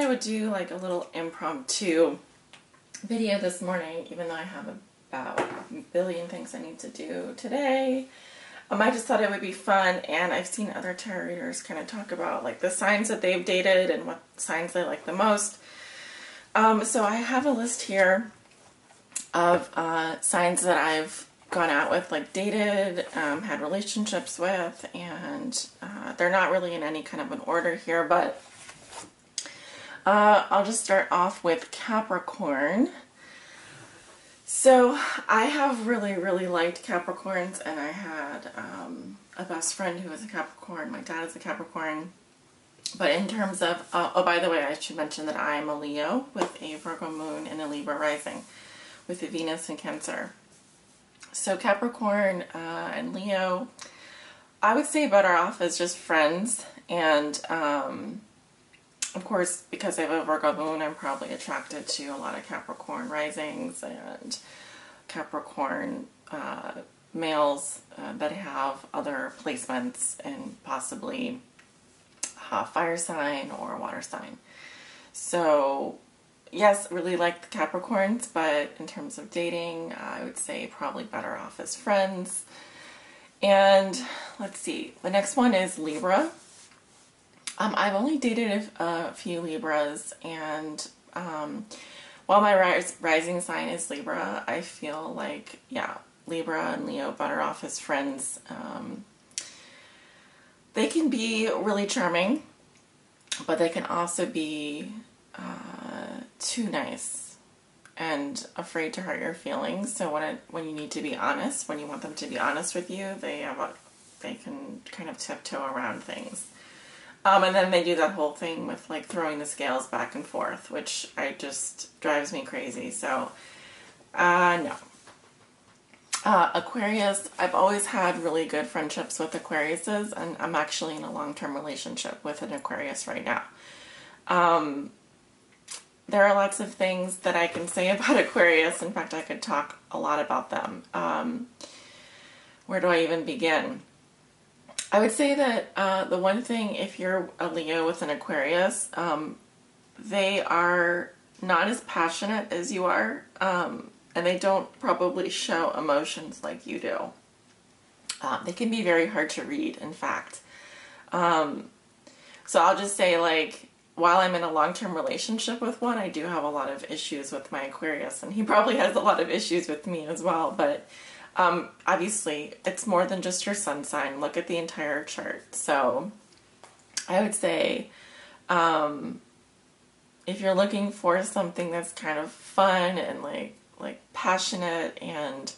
would do like a little impromptu video this morning, even though I have about a billion things I need to do today. I just thought it would be fun, and I've seen other tarot readers kind of talk about like the signs that they've dated and what signs they like the most. So I have a list here of signs that I've gone out with, like dated, had relationships with, and they're not really in any kind of an order here, but I'll just start off with Capricorn. So I have really liked Capricorns, and I had a best friend who was a Capricorn. My dad is a Capricorn. But in terms of, oh, by the way, I should mention that I am a Leo with a Virgo moon and a Libra rising with a Venus in Cancer. So Capricorn and Leo, I would say better off as just friends. And of course, because I have a Virgo moon, I'm probably attracted to a lot of Capricorn risings and Capricorn males that have other placements and possibly fire sign or water sign. So yes, really like the Capricorns, but in terms of dating, I would say probably better off as friends. And let's see, the next one is Libra. I've only dated a few Libras, and while my rising sign is Libra, I feel like, yeah, Libra and Leo better off as friends. They can be really charming, but they can also be too nice and afraid to hurt your feelings. So when you need to be honest, when you want them to be honest with you, they can kind of tiptoe around things. And then they do that whole thing with like throwing the scales back and forth, which just drives me crazy. So, no. Aquarius, I've always had really good friendships with Aquariuses, and I'm actually in a long-term relationship with an Aquarius right now. There are lots of things that I can say about Aquarius. In fact, I could talk a lot about them. Where do I even begin? I would say that the one thing, if you're a Leo with an Aquarius, they are not as passionate as you are, and they don't probably show emotions like you do. They can be very hard to read, in fact. So I'll just say, like, while I'm in a long-term relationship with one, I do have a lot of issues with my Aquarius, and he probably has a lot of issues with me as well, but obviously, it's more than just your sun sign. Look at the entire chart. So I would say if you're looking for something that's kind of fun and like passionate and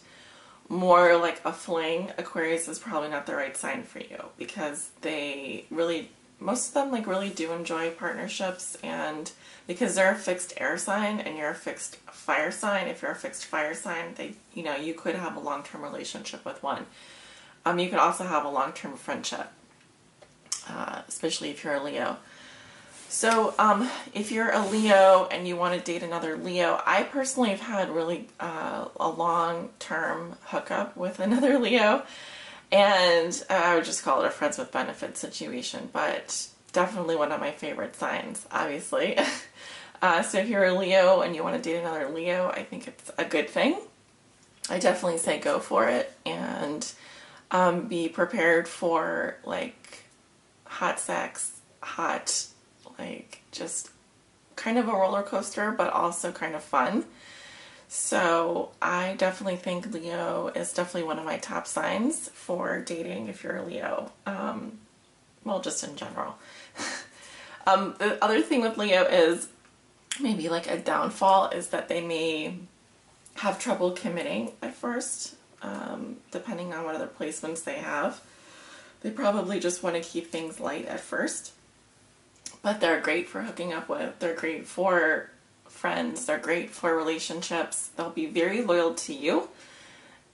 more like a fling, Aquarius is probably not the right sign for you, because they really, most of them like really do enjoy partnerships, and because they're a fixed air sign and you're a fixed fire sign, if you're a fixed fire sign, you could have a long-term relationship with one. You could also have a long-term friendship, especially if you're a Leo. So if you're a Leo and you want to date another Leo, I personally have had really a long-term hookup with another Leo, and I would just call it a friends with benefits situation, but definitely one of my favorite signs, obviously. So if you're a Leo and you want to date another Leo, I think it's a good thing. I definitely say go for it, and be prepared for like hot sex, like just kind of a roller coaster, but also kind of fun. So I definitely think Leo is definitely one of my top signs for dating if you're a Leo. Well, just in general. The other thing with Leo is maybe like a downfall is that they may have trouble committing at first, depending on what other placements they have. They probably just want to keep things light at first, but they're great for hooking up with. They're great for friends. They're great for relationships. They'll be very loyal to you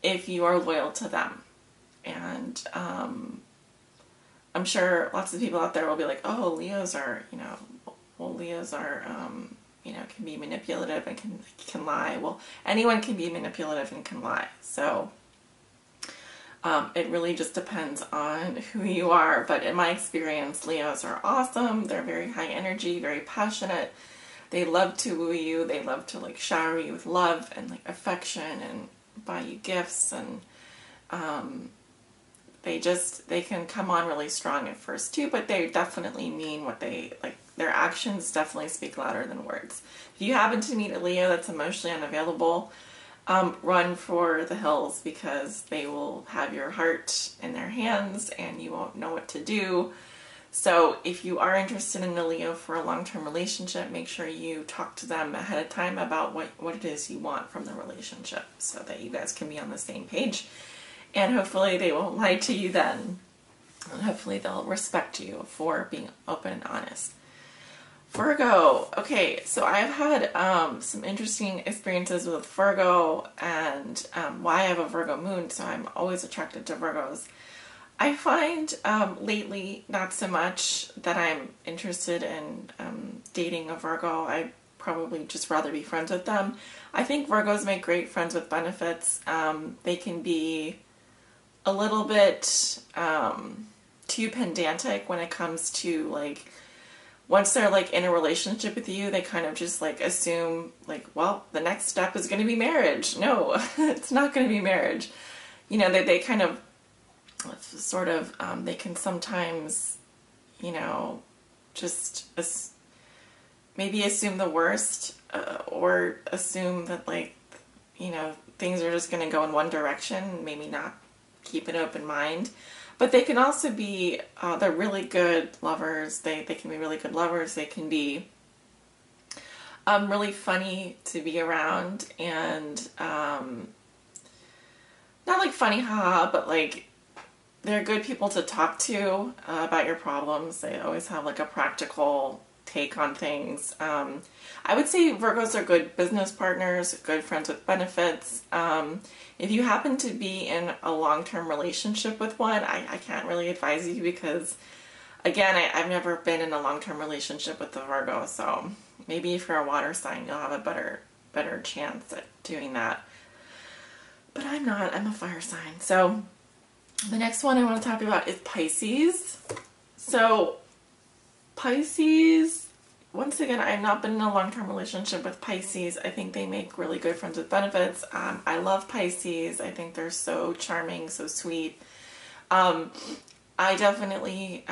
if you are loyal to them. And I'm sure lots of people out there will be like, oh, Leos are, Leos are, can be manipulative and can lie. Well, anyone can be manipulative and can lie. So It really just depends on who you are. But in my experience, Leos are awesome. They're very high energy, very passionate. They love to woo you. They love to like shower you with love and like affection and buy you gifts, and they can come on really strong at first too, but they definitely mean what they like. Their actions definitely speak louder than words. If you happen to meet a Leo that's emotionally unavailable, run for the hills, because they will have your heart in their hands and you won't know what to do. So if you are interested in a Leo for a long-term relationship, make sure you talk to them ahead of time about what it is you want from the relationship, so that you guys can be on the same page. And hopefully they won't lie to you then. And hopefully they'll respect you for being open and honest. Virgo. Okay, so I've had some interesting experiences with Virgo, and why I have a Virgo moon, so I'm always attracted to Virgos. I find lately not so much that I'm interested in dating a Virgo. I'd probably just rather be friends with them. I think Virgos make great friends with benefits. They can be a little bit too pedantic when it comes to like, once they're like in a relationship with you, they kind of just like assume like, well, the next step is going to be marriage. No, it's not going to be marriage. You know, they kind of sort of, they can sometimes, you know, just maybe assume the worst, or assume that like, you know, things are just going to go in one direction, maybe not keep an open mind. But they can also be, they're really good lovers. They can be really good lovers. They can be really funny to be around, and not like funny haha, but like they're good people to talk to about your problems. They always have like a practical take on things. I would say Virgos are good business partners, good friends with benefits. If you happen to be in a long-term relationship with one, I can't really advise you, because again, I've never been in a long-term relationship with a Virgo, so maybe if you're a water sign, you'll have a better chance at doing that. But I'm not, I'm a fire sign. So the next one I want to talk about is Pisces. So Pisces, once again, I have not been in a long-term relationship with Pisces. I think they make really good friends with benefits. I love Pisces. I think they're so charming, so sweet. I definitely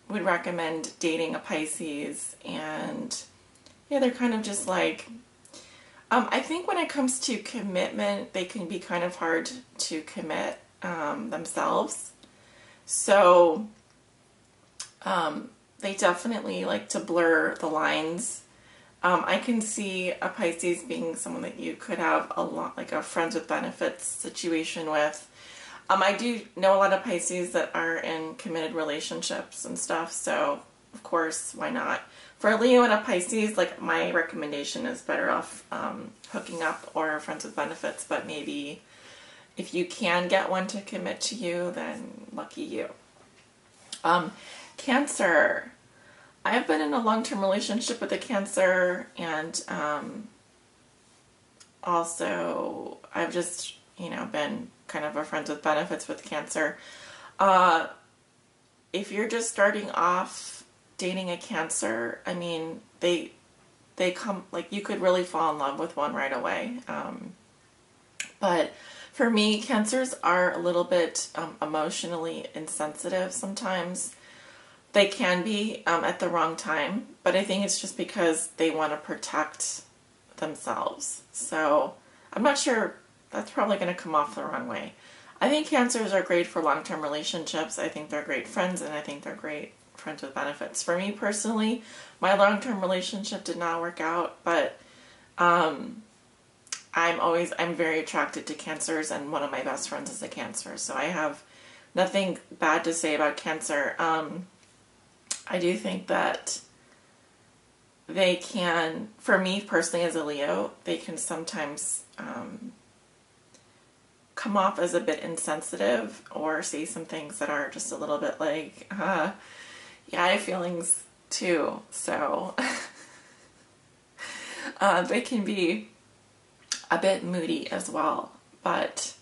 would recommend dating a Pisces. And yeah, they're kind of just like, I think when it comes to commitment, they can be kind of hard to commit themselves. So they definitely like to blur the lines. I can see a Pisces being someone that you could have a lot, like a friends with benefits situation with. I do know a lot of Pisces that are in committed relationships and stuff, so of course, why not? For a Leo and a Pisces, like my recommendation is better off hooking up or friends with benefits, but maybe if you can get one to commit to you, then lucky you. Cancer. I have been in a long-term relationship with a Cancer, and also I've just, you know, been kind of a friends with benefits with Cancer. If you're just starting off dating a Cancer, I mean, they come, like, you could really fall in love with one right away. But for me, Cancers are a little bit emotionally insensitive sometimes. They can be at the wrong time, but I think it's just because they want to protect themselves. So I'm not sure, that's probably going to come off the wrong way. I think Cancers are great for long-term relationships. I think they're great friends, and I think they're great friends with benefits. For me personally, my long-term relationship did not work out, but I'm very attracted to Cancers, and one of my best friends is a Cancer, so I have nothing bad to say about Cancer. I do think that they can, for me personally as a Leo, they can sometimes come off as a bit insensitive, or say some things that are just a little bit like, yeah, I have feelings too. So they can be a bit moody as well. But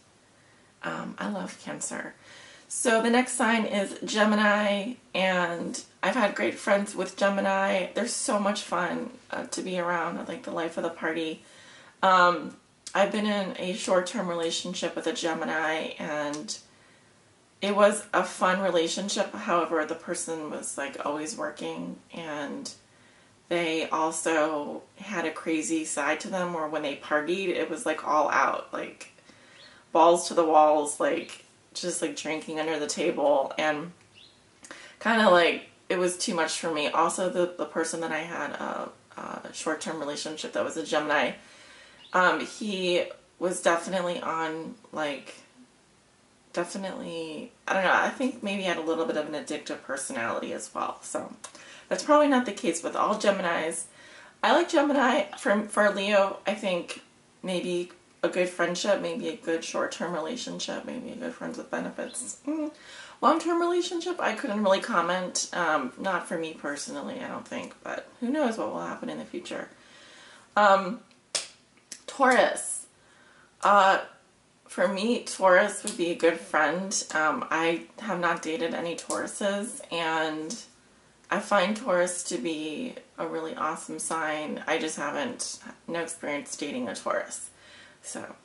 I love Cancer. So the next sign is Gemini, and I've had great friends with Gemini. They're so much fun to be around. I like the life of the party. I've been in a short-term relationship with a Gemini, and it was a fun relationship. However, the person was like always working, and they also had a crazy side to them where when they partied, it was like all out, like balls to the walls, like just like drinking under the table, and kind of like it was too much for me. Also, the person that I had a short-term relationship that was a Gemini, he was definitely on like, definitely, I don't know, I think maybe he had a little bit of an addictive personality as well. So that's probably not the case with all Geminis. I like Gemini. For Leo, I think maybe a good friendship, maybe a good short-term relationship, maybe a good friends with benefits. Long-term relationship, I couldn't really comment. Not for me personally, I don't think, but who knows what will happen in the future. Taurus. For me, Taurus would be a good friend. I have not dated any Tauruses, and I find Taurus to be a really awesome sign. I just haven't, no experience dating a Taurus. So,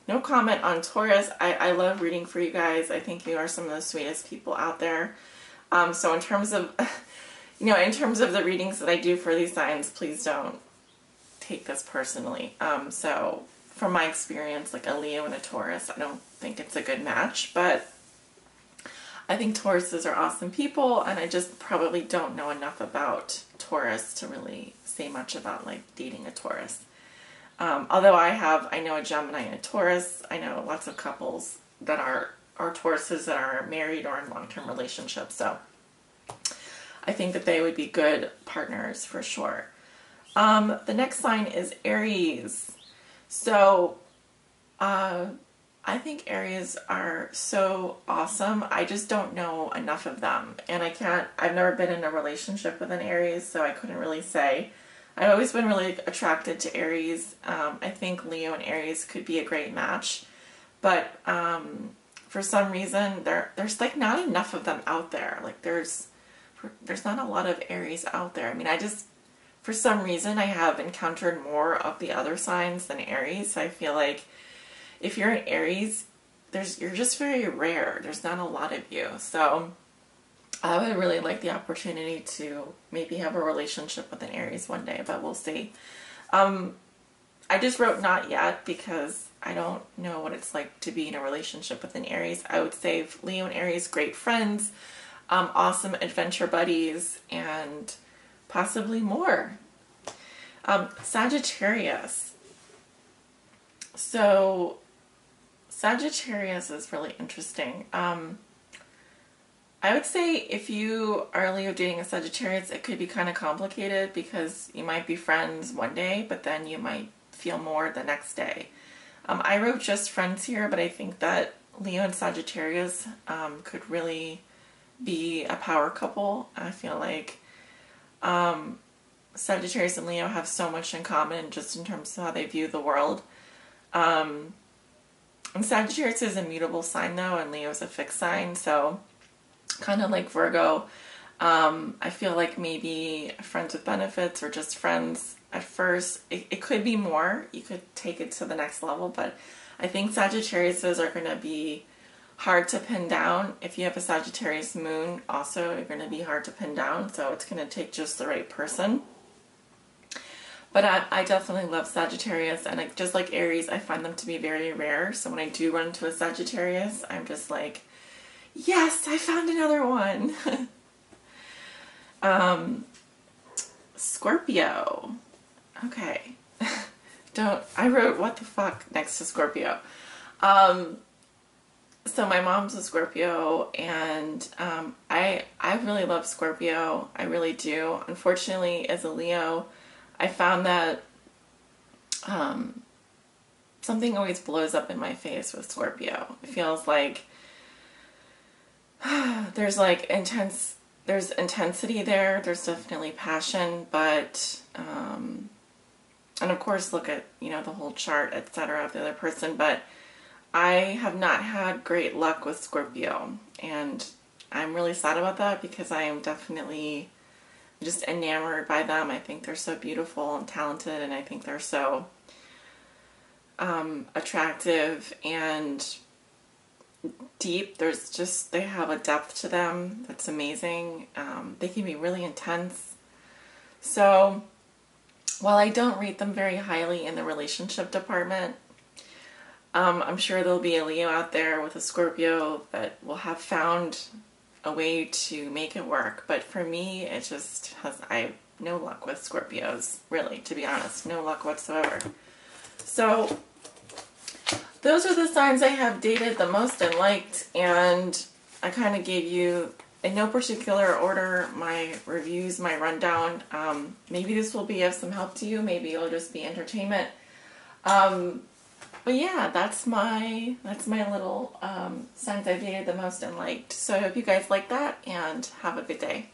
no comment on Taurus. I love reading for you guys. I think you are some of the sweetest people out there. So in terms of, in terms of the readings that I do for these signs, please don't take this personally. So from my experience, like a Leo and a Taurus, I don't think it's a good match, but I think Tauruses are awesome people, and I just probably don't know enough about Taurus to really say much about like dating a Taurus. Although I know a Gemini and a Taurus. I know lots of couples that are Tauruses that are married or in long-term relationships. So I think that they would be good partners for sure. The next sign is Aries. So I think Aries are so awesome. I just don't know enough of them. And I've never been in a relationship with an Aries, so I couldn't really say. I've always been really attracted to Aries. I think Leo and Aries could be a great match, but for some reason there's like not enough of them out there. Like there's not a lot of Aries out there. I mean, for some reason I have encountered more of the other signs than Aries. So I feel like if you're an Aries, you're just very rare. There's not a lot of you. So I would really like the opportunity to maybe have a relationship with an Aries one day, but we'll see. I just wrote not yet because I don't know what it's like to be in a relationship with an Aries. I would say Leo and Aries, great friends, awesome adventure buddies, and possibly more. Sagittarius. So Sagittarius is really interesting. I would say if you are Leo dating a Sagittarius, it could be kind of complicated because you might be friends one day, but then you might feel more the next day. I wrote just friends here, but I think that Leo and Sagittarius could really be a power couple. I feel like Sagittarius and Leo have so much in common just in terms of how they view the world. And Sagittarius is a mutable sign though, and Leo is a fixed sign, so kind of like Virgo. I feel like maybe friends with benefits or just friends at first. It could be more. You could take it to the next level, but I think Sagittariuses are going to be hard to pin down. If you have a Sagittarius moon, also you're going to be hard to pin down, so it's going to take just the right person. But I definitely love Sagittarius, and just like Aries, I find them to be very rare. So when I do run into a Sagittarius, I'm just like, yes, I found another one. Scorpio. Okay. I wrote what the fuck next to Scorpio. So my mom's a Scorpio, and I really love Scorpio. I really do. Unfortunately, as a Leo, I found that something always blows up in my face with Scorpio. It feels like there's intensity there. There's definitely passion, but and of course look at the whole chart, etc. of the other person. But I have not had great luck with Scorpio, and I'm really sad about that because I am definitely just enamored by them. I think they're so beautiful and talented, and I think they're so attractive and deep. They have a depth to them that's amazing. They can be really intense. So while I don't rate them very highly in the relationship department, I'm sure there'll be a Leo out there with a Scorpio that will have found a way to make it work. But for me, I have no luck with Scorpios, really, to be honest. No luck whatsoever. So those are the signs I have dated the most and liked, and I kind of gave you, in no particular order, my reviews, my rundown. Maybe this will be of some help to you. Maybe it'll just be entertainment. But yeah, that's my little signs I've dated the most and liked. So I hope you guys like that, and have a good day.